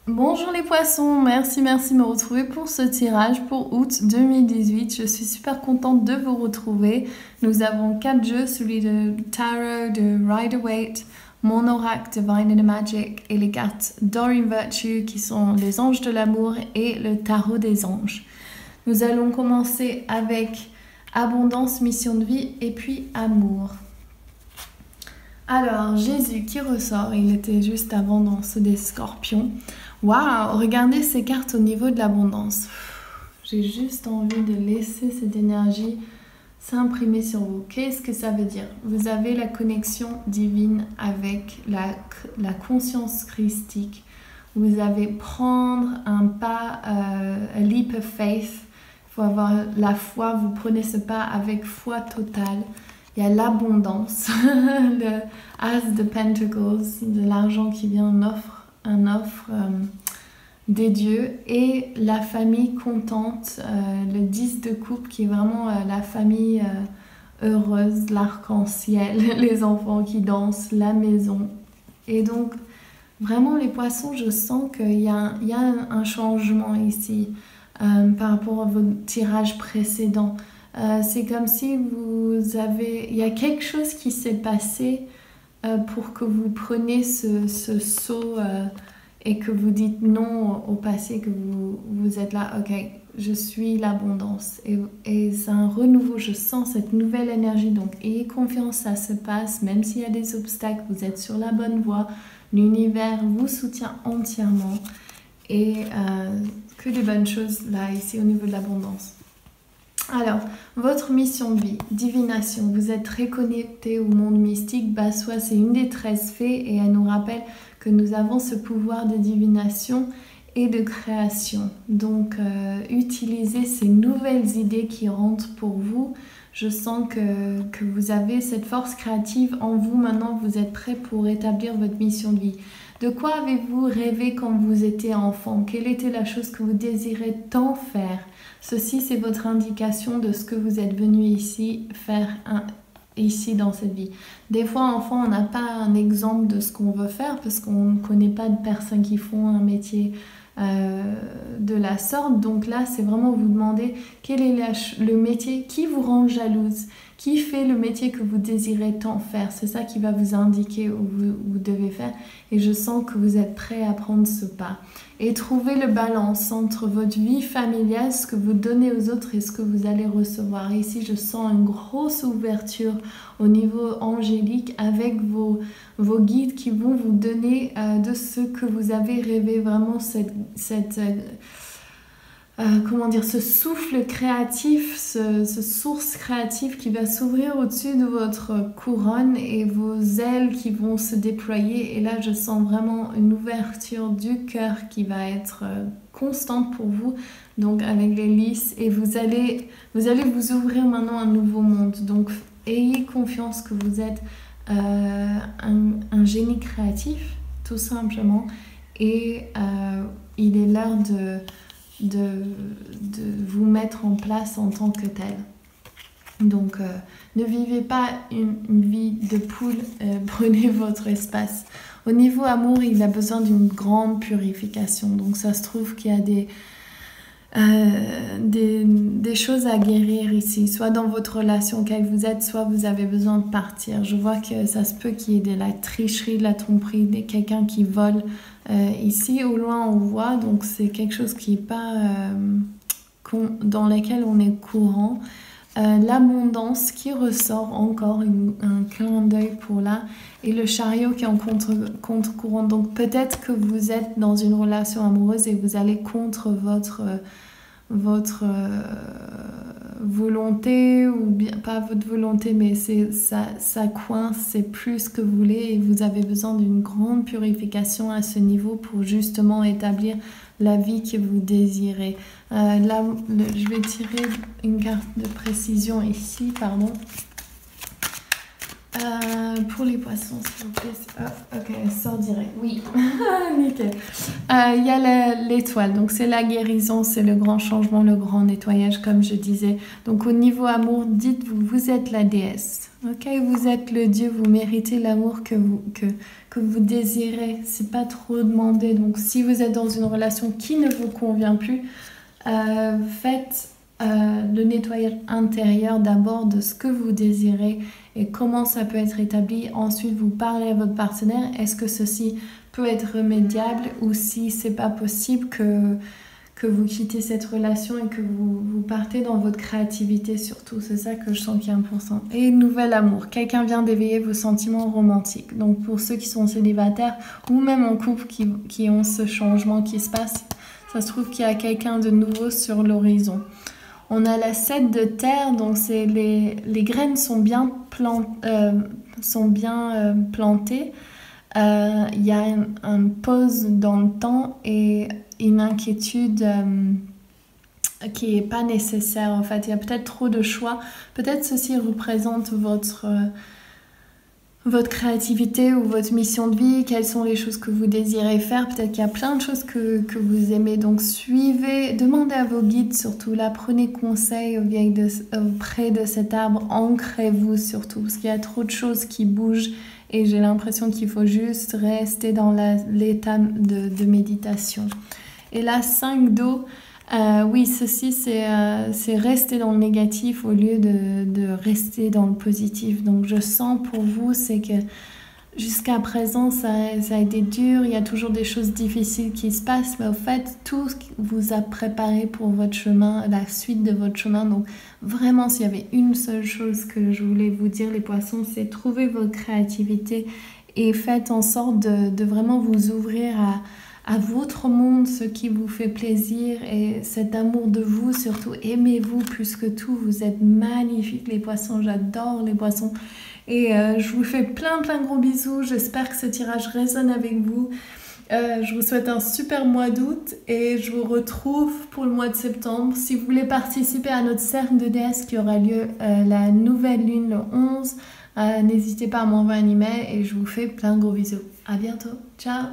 Bonjour les poissons, merci de me retrouver pour ce tirage pour août 2018. Je suis super contente de vous retrouver. Nous avons 4 jeux, celui de Tarot de Rider-Waite, mon oracle Divine and Magic et les cartes Doreen Virtue qui sont les anges de l'amour et le tarot des anges. Nous allons commencer avec abondance, mission de vie et puis amour. Alors, Jésus qui ressort, il était juste avant dans ceux des scorpions. Waouh, regardez ces cartes au niveau de l'abondance. J'ai juste envie de laisser cette énergie s'imprimer sur vous. Qu'est-ce que ça veut dire? Vous avez la connexion divine avec la conscience christique. Vous avez prendre un pas, a leap of faith. Il faut avoir la foi, vous prenez ce pas avec foi totale. Il y a l'abondance, le As de Pentacles, de l'argent qui vient un offre des dieux, et la famille contente, le 10 de coupe qui est vraiment la famille heureuse, l'arc-en-ciel, les enfants qui dansent, la maison. Et donc, vraiment les poissons, je sens qu'il y a un changement ici par rapport à votre tirage précédent. C'est comme si il y a quelque chose qui s'est passé pour que vous preniez ce saut et que vous dites non au passé, que vous êtes là, ok, je suis l'abondance. Et c'est un renouveau, je sens cette nouvelle énergie, donc ayez confiance, ça se passe, même s'il y a des obstacles, vous êtes sur la bonne voie, l'univers vous soutient entièrement et que des bonnes choses là, ici au niveau de l'abondance. Alors, votre mission de vie, divination, vous êtes très connecté au monde mystique. Bassois, c'est une des 13 fées et elle nous rappelle que nous avons ce pouvoir de divination et de création. Donc, utilisez ces nouvelles idées qui rentrent pour vous. Je sens que vous avez cette force créative en vous. Maintenant, vous êtes prêt pour établir votre mission de vie. De quoi avez-vous rêvé quand vous étiez enfant? Quelle était la chose que vous désirez tant faire? Ceci, c'est votre indication de ce que vous êtes venu ici faire ici dans cette vie. Des fois, enfant, on n'a pas un exemple de ce qu'on veut faire parce qu'on ne connaît pas de personnes qui font un métier de la sorte. Donc là, c'est vraiment vous demander quel est le métier qui vous rend jalouse, qui fait le métier que vous désirez tant faire. C'est ça qui va vous indiquer où vous devez faire. Et je sens que vous êtes prêt à prendre ce pas. Et trouver le balance entre votre vie familiale, ce que vous donnez aux autres et ce que vous allez recevoir. Et ici, je sens une grosse ouverture au niveau angélique avec vos guides qui vont vous donner de ce que vous avez rêvé, vraiment comment dire, ce souffle créatif, ce source créative qui va s'ouvrir au-dessus de votre couronne et vos ailes qui vont se déployer. Et là, je sens vraiment une ouverture du cœur qui va être constante pour vous, donc avec les lys. Et vous allez vous ouvrir maintenant à un nouveau monde. Donc, ayez confiance que vous êtes un génie créatif, tout simplement. Et il est l'heure de vous mettre en place en tant que tel. Donc, ne vivez pas une vie de poule, prenez votre espace. Au niveau amour, il a besoin d'une grande purification. Donc, ça se trouve qu'il y a des choses à guérir ici, soit dans votre relation auquel vous êtes, soit vous avez besoin de partir. Je vois que ça se peut qu'il y ait de la tricherie, de la tromperie, quelqu'un qui vole. Ici, au loin, on voit, donc c'est quelque chose qui n'est pas dans lequel on est courant. L'abondance qui ressort encore, un clin d'œil pour là, et le chariot qui est en contre-courant. Donc peut-être que vous êtes dans une relation amoureuse et vous allez contre votre volonté, ou bien pas votre volonté, mais ça coince, c'est plus ce que vous voulez et vous avez besoin d'une grande purification à ce niveau pour justement établir la vie que vous désirez. Là, je vais tirer une carte de précision ici, pardon. Pour les poissons, s'il vous plaît. Oh, ok, elle sort direct. Oui, Ok. Il y a l'étoile, donc c'est la guérison, c'est le grand changement, le grand nettoyage, comme je disais. Donc au niveau amour, dites-vous, vous êtes la déesse. Ok, vous êtes le Dieu, vous méritez l'amour que vous désirez. C'est pas trop demandé. Donc si vous êtes dans une relation qui ne vous convient plus, faites le nettoyage intérieur d'abord de ce que vous désirez et comment ça peut être établi. Ensuite, vous parlez à votre partenaire. Est-ce que ceci peut être remédiable ou si c'est pas possible que vous quittez cette relation et que vous partez dans votre créativité surtout. C'est ça que je sens qui est important. Et nouvel amour. Quelqu'un vient d'éveiller vos sentiments romantiques. Donc pour ceux qui sont célibataires ou même en couple qui ont ce changement qui se passe, ça se trouve qu'il y a quelqu'un de nouveau sur l'horizon. On a la 7 de terre, donc c'est les graines sont bien plantées. Il y a une pause dans le temps et une inquiétude qui n'est pas nécessaire en fait. Il y a peut-être trop de choix. Peut-être ceci représente votre créativité ou votre mission de vie, quelles sont les choses que vous désirez faire. Peut-être qu'il y a plein de choses que vous aimez. Donc suivez, demandez à vos guides surtout là, prenez conseil auprès de cet arbre, ancrez-vous surtout parce qu'il y a trop de choses qui bougent et j'ai l'impression qu'il faut juste rester dans l'état de méditation. Et là, 5 d'eau. Oui, ceci c'est rester dans le négatif au lieu de rester dans le positif. Donc je sens pour vous, c'est que jusqu'à présent ça a été dur, il y a toujours des choses difficiles qui se passent, mais au fait tout vous a préparé pour votre chemin, la suite de votre chemin. Donc vraiment s'il y avait une seule chose que je voulais vous dire les poissons, c'est trouver votre créativité et faites en sorte de vraiment vous ouvrir à votre monde, ce qui vous fait plaisir et cet amour de vous, surtout aimez-vous plus que tout, vous êtes magnifiques les poissons, j'adore les poissons et je vous fais plein de gros bisous, j'espère que ce tirage résonne avec vous, je vous souhaite un super mois d'août et je vous retrouve pour le mois de septembre. Si vous voulez participer à notre cercle de déesse qui aura lieu la nouvelle lune le 11, n'hésitez pas à m'envoyer un email et je vous fais plein de gros bisous, à bientôt, ciao.